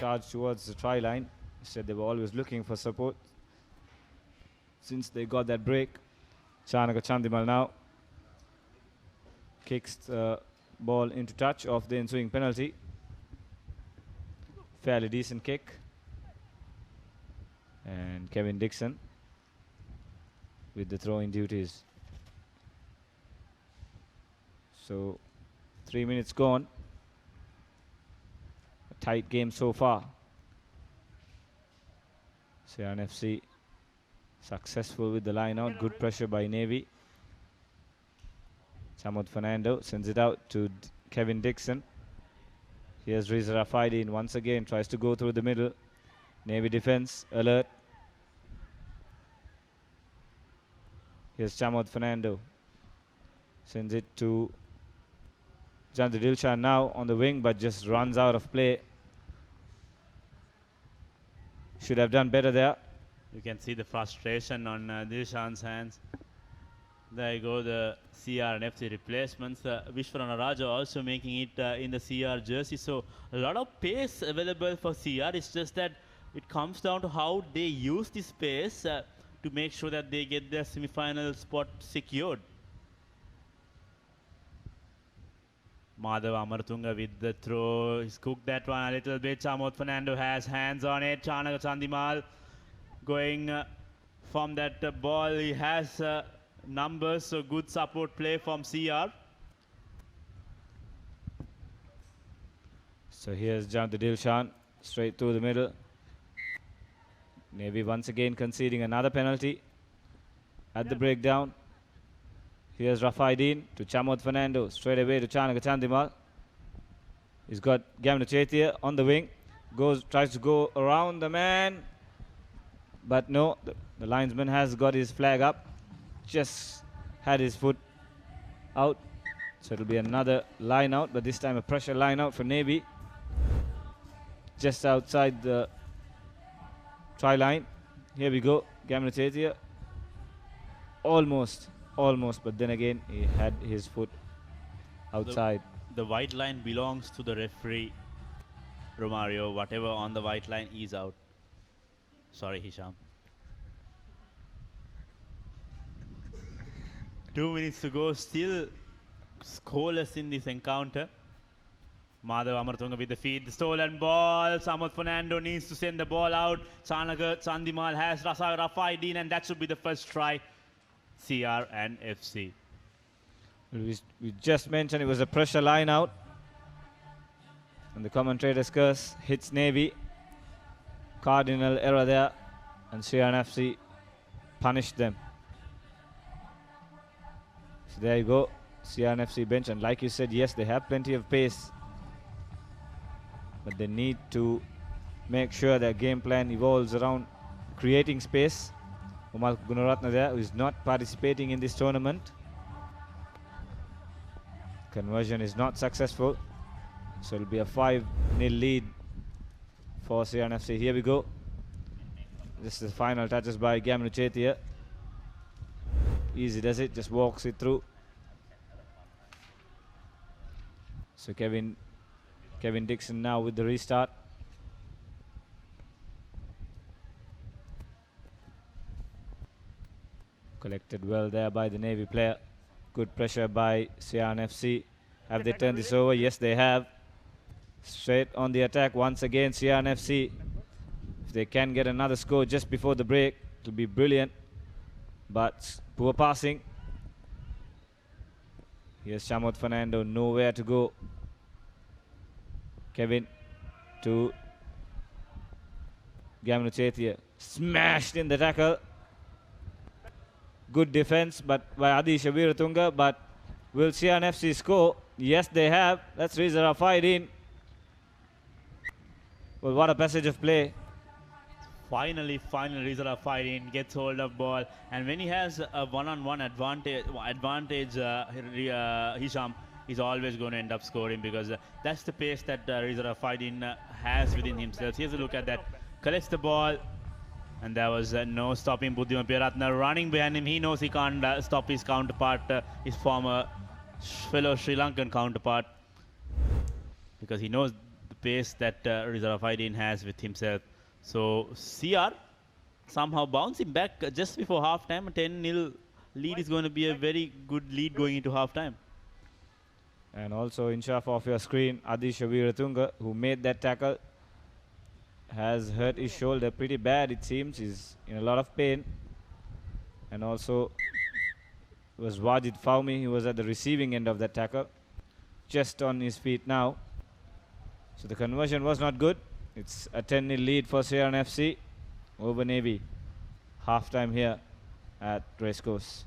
charge towards the try line. Instead, they were always looking for support since they got that break. Chanaka Chandimal now kicks the ball into touch of the ensuing penalty. Fairly decent kick. And Kevin Dixon with the throwing duties. So 3 minutes gone. A tight game so far. Sian FC successful with the line out. Good pressure by Navy. Samud Fernando sends it out to Kevin Dixon. Here's Riza Rafaidin once again, tries to go through the middle. Navy defense alert. Here's Chamod Fernando. Sends it to Janti Dilshan now on the wing, but just runs out of play. Should have done better there. You can see the frustration on Dilshan's hands. There you go, the CR and FC replacements. Vishwarana Raja also making it in the CR jersey. So a lot of pace available for CR. It's just that it comes down to how they use the space to make sure that they get their semi-final spot secured. Madhav Amartunga with the throw. He's cooked that one a little bit. Chamod Fernando has hands on it. Chanaka Chandimal going from that ball. He has numbers, so good support play from CR. So here's Janti Dilshan straight through the middle. Navy once again conceding another penalty at the breakdown. Here's Rafaidin to Chamod Fernando, straight away to Chanaka Chandimal. He's got Gamna Chetia on the wing. Tries to go around the man. But no, the linesman has got his flag up. Just had his foot out. So it'll be another line out, but this time a pressure line out for Navy. Just outside the try line. Here we go. Gamna Chetia. Almost, but then again he had his foot outside. The white line belongs to the referee, Romario. Whatever on the white line is out. Sorry, Hisham. 2 minutes to go, still scoreless in this encounter. Madhav Amartunga with the feed, the stolen ball. Samad Fernando needs to send the ball out. Chanaka Chandimal has Rafaidin, and that should be the first try. CR and FC. We just mentioned it was a pressure line out. And the commentator's curse hits Navy. Cardinal error there. And CR and FC punished them. So there you go. CR and FC bench. And like you said, yes, they have plenty of pace. But they need to make sure their game plan evolves around creating space. Umal Gunaratna there, who is not participating in this tournament. Conversion is not successful. So it'll be a 5-0 lead for CR and FC. Here we go. This is the final touches by Gamnu Chetia. Easy does it, just walks it through. So Kevin Dixon now with the restart. Collected well there by the Navy player. Good pressure by CR and FC. Have they turned this over? Yes, they have. Straight on the attack once again, CR and FC. If they can get another score just before the break, it will be brilliant. But poor passing. Here's Chamod Fernando, nowhere to go. Kevin to Gamnu Chetia. Smashed in the tackle. Good defense but by Adisha Veeratunga. But will CR and FC score? Yes, they have. That's Riza Rafaidin. Well, what a passage of play. Finally, Riza Rafaidin gets hold of ball, and when he has a one-on-one advantage, Hisham is always going to end up scoring, because that's the pace that Riza Rafaidin has within himself. Here's a look at that. Collects the ball, and there was no stopping Buddhima Piyaratna running behind him. He knows he can't stop his counterpart, his former fellow Sri Lankan counterpart, because he knows the space that Riza Rafaidin has with himself. So CR somehow bouncing back just before halftime. A 10-0 lead is going to be a very good lead going into halftime. And also in shot of your screen, Adisha Veeratunga, who made that tackle, has hurt his shoulder pretty bad, it seems. He's in a lot of pain. And also was Wajid Fawmi, who was at the receiving end of that tackle, just on his feet now. So the conversion was not good. It's a 10-0 lead for CRNFC over Navy. Halftime here at Racecourse.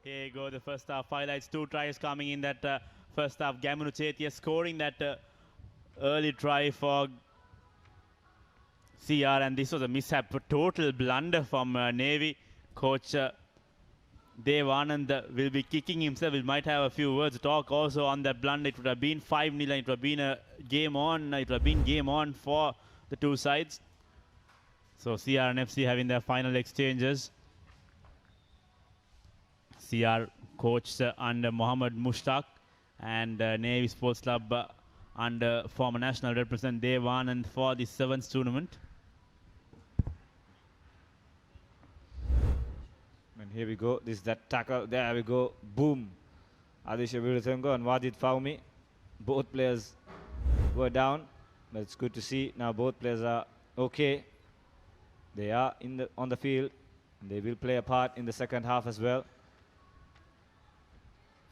Here you go, the first half highlights. 2 tries coming in that first half. Gamunu Chetia scoring that early try for CR, and this was a mishap, a total blunder from Navy. Coach Dev Anand will be kicking himself. We might have a few words to talk also on that blunder. It would have been 5-0, and it would have been a game on. It would have been game on for the two sides. So CR and FC having their final exchanges. CR coached under Mohammad Mushtaq, and Navy Sports Club under former national representative Dev Anand for the 7th tournament. And here we go. This is that tackle. There we go. Boom. Adisha Veeratunga and Wajid Fawmi. Both players were down, but it's good to see now both players are okay. They are on the field. They will play a part in the second half as well.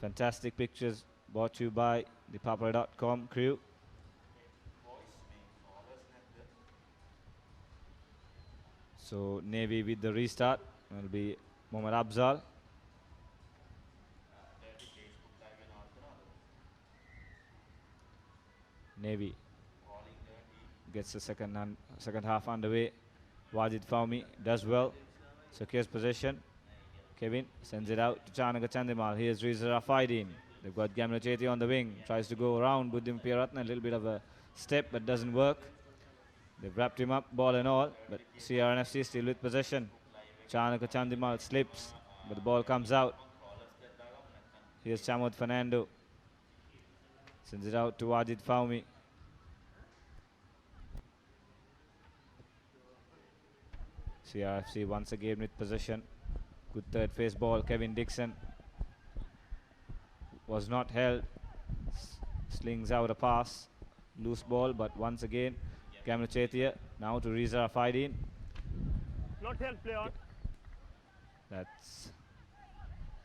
Fantastic pictures brought to you by ThePapare.com crew. So Navy with the restart will be Mohammad Abzal. Navy gets the second half underway. Wajid Fawmi does well. Secures possession. Kevin sends it out to Chanaka Chandimal. Here's Riza Rafaidin. They've got Gamla Cheti on the wing. Tries to go around Buddhim Piratna. A little bit of a step, but doesn't work. They've wrapped him up, ball and all. But CRNFC still with possession. Chanaka Chandimal slips, but the ball comes out. Here's Chamod Fernando. Sends it out to Wajid Fawmi. CRFC once again with possession. Good third phase ball. Kevin Dixon was not held. Slings out a pass. Loose ball, but once again, Gamla Chetia now to Riza Rafaidin. Not held, play on. That's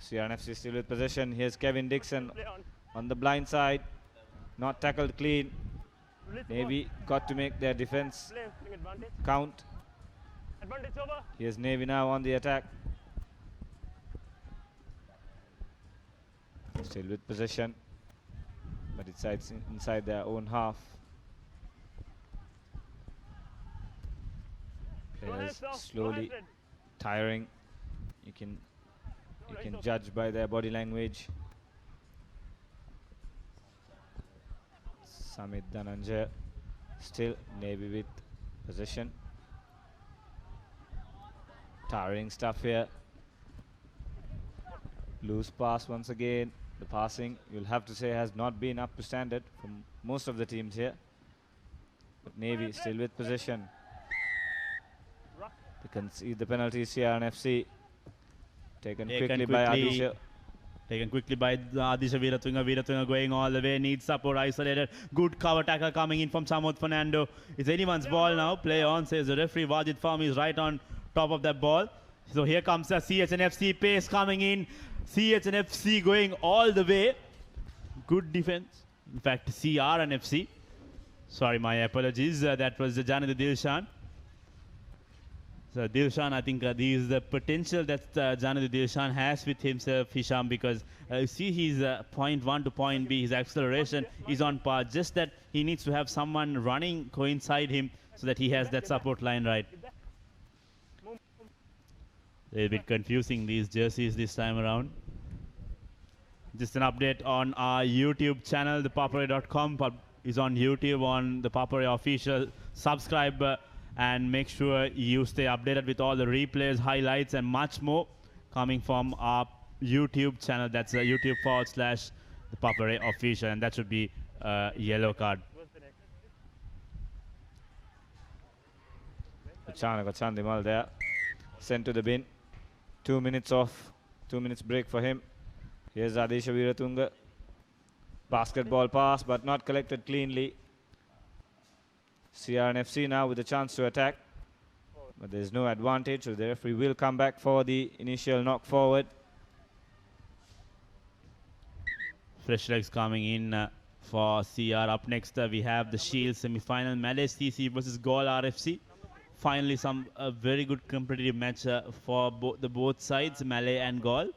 CRNFC still with possession. Here's Kevin Dixon on the blind side. Not tackled clean. Navy got to make their defense count. Advantage over. Here's Navy now on the attack. Still with possession, but it's inside their own half. Players slowly tiring. You can judge by their body language. Samit Dhananjay still Navy with possession. Tiring stuff here. Loose pass once again. The passing, you'll have to say, has not been up to standard from most of the teams here. But Navy still with possession. They concede the penalty. CRNFC taken quickly by Adisha. Taken quickly by Adisha Veeratunga. Veeratunga going all the way. Needs support. Isolated. Good cover tackle coming in from Chamod Fernando. It's anyone's ball now. Play on, says the referee. Wajid Fawmi is right on top of that ball. So here comes the CHNFC pace coming in. CHNFC going all the way. Good defense. In fact, CR and FC. Sorry, my apologies. That was the Janit Dilshan. So Dilshan, I think this is the potential that Janadu Dilshan has with himself, Hisham, because you see his point 1 to point B, his acceleration is on par. Just that he needs to have someone running coincide him so that he has that support line right. A bit confusing these jerseys this time around. Just an update on our YouTube channel, ThePapare.com is on YouTube on the ThePapare official. Subscribe and make sure you stay updated with all the replays, highlights, and much more coming from our YouTube channel. That's YouTube/ThePapare official, and that should be a yellow card. Chanaka Chandimal there, sent to the bin. 2 minutes off, 2 minutes break for him. Here's Adesha Veeratunga. Basketball pass, but not collected cleanly. CRNFC now with a chance to attack, but there's no advantage, so the referee will come back for the initial knock forward. Fresh legs coming in for CR. Up next, we have the Shield semi-final, Malay CC versus Gaul RFC. Finally, some very good competitive match for both sides, Malay and Gaul.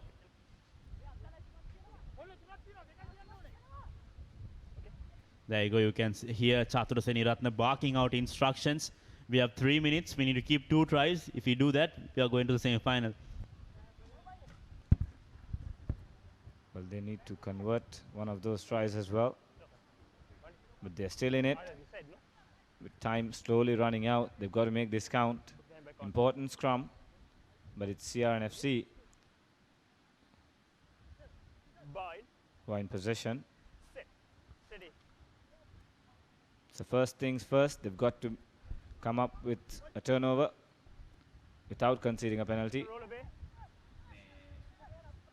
There you go. You can hear Chatura Seniratna barking out instructions. We have 3 minutes. We need to keep 2 tries. If we do that, we are going to the semi-final. Well, they need to convert one of those tries as well, but they're still in it. With time slowly running out, they've got to make this count. Important scrum, but it's CRNFC who are in possession. So first things first, they've got to come up with a turnover without conceding a penalty.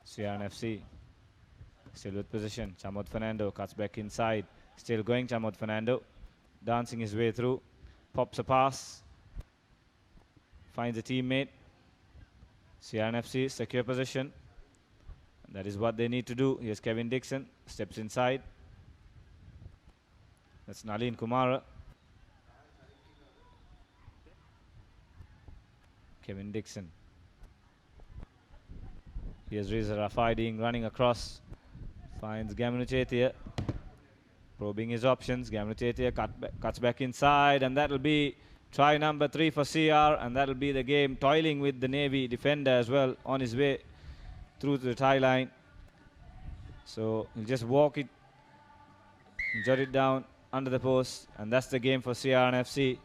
CRNFC still with possession. Chamod Fernando cuts back inside. Still going Chamod Fernando. Dancing his way through. Pops a pass. Finds a teammate. CRNFC secure position. And that is what they need to do. Here's Kevin Dixon. Steps inside. That's Nalin Kumara. Kevin Dixon. Here's Reza Rafaiding running across. Finds Gamunu Chetia. Probing his options. Gamunu Chetia cuts back inside. And that will be try number 3 for CR. And that will be the game. Toiling with the Navy defender as well on his way through to the tie line. So he'll just walk it, jot it down under the post, and that's the game for CRNFC.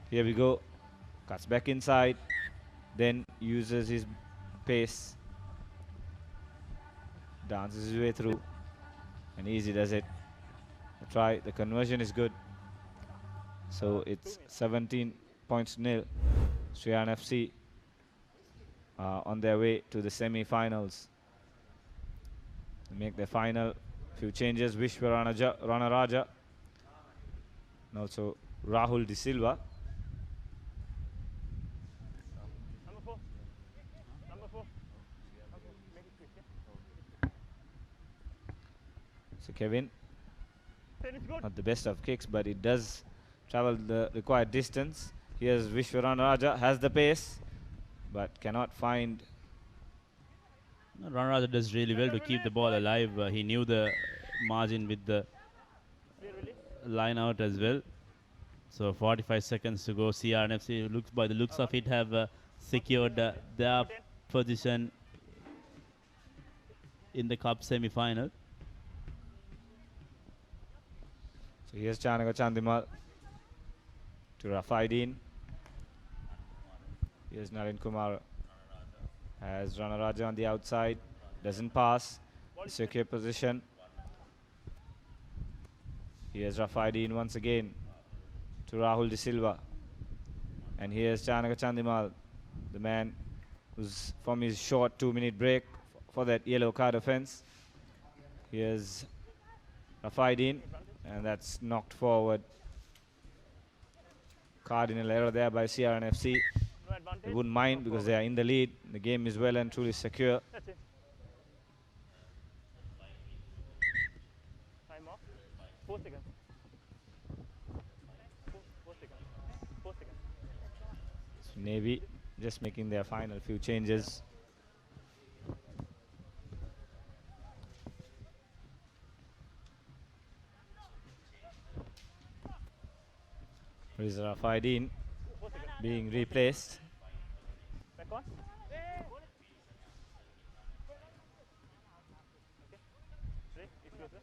Here we go. Cuts back inside, then uses his pace, dances his way through, and easy does it. The try, the conversion is good. So it's 17 points nil. CRNFC on their way to the semi-finals. They make their final few changes. Vishwa Ranaraja and also Rahul De Silva. So Kevin, not the best of kicks, but it does travel the required distance. Here's Vishwa Ranaraja, has the pace, but cannot find. Ranaraja does really well to keep the ball alive. He knew the margin with the line out as well. So 45 seconds to go. CRNFC looks, by the looks of it, have secured their position in the cup semi-final. So here's Chanaka Chandimal to Rafaidin. Here's Naren Kumar. Has Ranaraja on the outside. Doesn't pass. Secure position. Here's Rafaidin once again to Rahul De Silva. And here's Chanaka Chandimal, the man who's from his short 2-minute break for that yellow card offense. Here's Rafaidin, and that's knocked forward. Cardinal error there by CRNFC. They wouldn't mind because they are in the lead. The game is well and truly secure. Navy just making their final few changes. Rizra Faidin being replaced. Back on. Ready? Exclusive.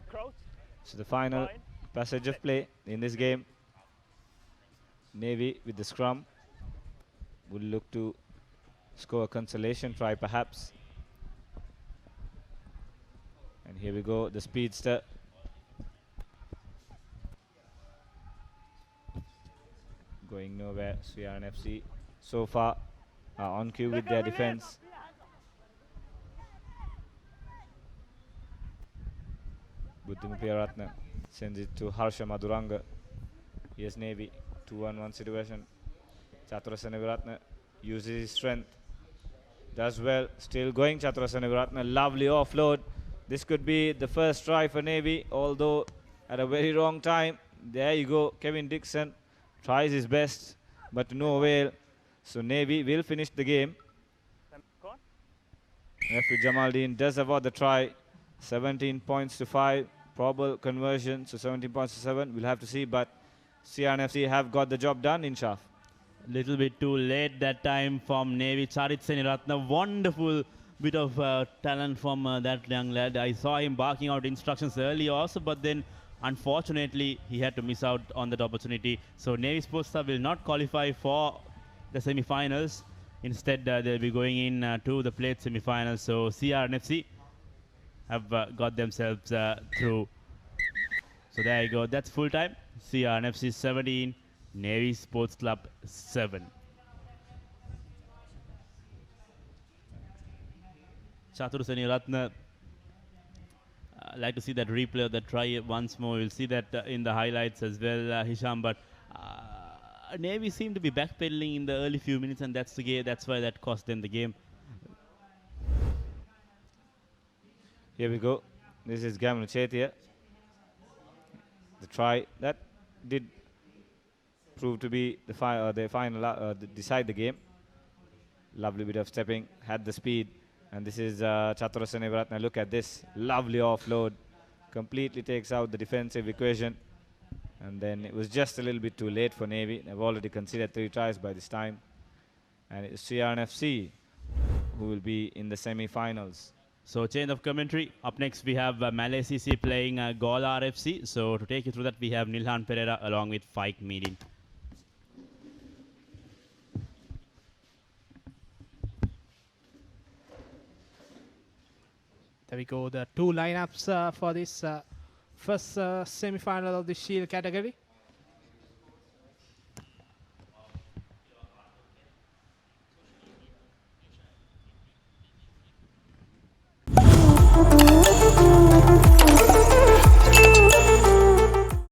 Crouch. So the final Fine. passage of play in this game. Navy with the scrum will look to score a consolation try perhaps. And here we go, the speedster. Going nowhere, CRNFC so far are on cue with their defense. Buddhimupiyaratna sends it to Harsha Maduranga. Here's Navy, 2-on-1 situation. Chaturasana Viratna uses his strength. Does well, still going Chaturasana Viratna. Lovely offload. This could be the first try for Navy, although at a very wrong time. There you go, Kevin Dixon tries his best, but to no avail. So Navy will finish the game. Go on. Referee Jamaldeen does award the try. 17 points to 5. Probable conversion, so 17 points to 7. We'll have to see, but CRNFC have got the job done in Shaf. Little bit too late that time from Navy. Charit Seniratna, wonderful bit of talent from that young lad. I saw him barking out instructions earlier also, but then unfortunately he had to miss out on that opportunity. So Navy Sports Club will not qualify for the semi-finals. Instead, they'll be going in to the plate semi-finals. So CRNFC have got themselves through. So there you go. That's full time. CRNFC 17, Navy Sports Club 7. Chatur Seniratna, like to see that replay of the try once more. You'll see that in the highlights as well, Hisham. But Navy seemed to be backpedaling in the early few minutes, and that's why that cost them the game. Here we go. This is Gamnu Chetia. The try that did prove to be the final decide the game. Lovely bit of stepping, had the speed, and this is Chaturasana Viratna. Look at this, lovely offload, completely takes out the defensive equation, and then it was just a little bit too late for Navy. They've already conceded 3 tries by this time, and it's CRNFC who will be in the semi-finals. So change of commentary. Up next we have Malay CC playing Gol RFC. So to take you through that we have Nilhan Pereira along with Faik Meedin. There we go, the two lineups for this first semi-final of the Shield category.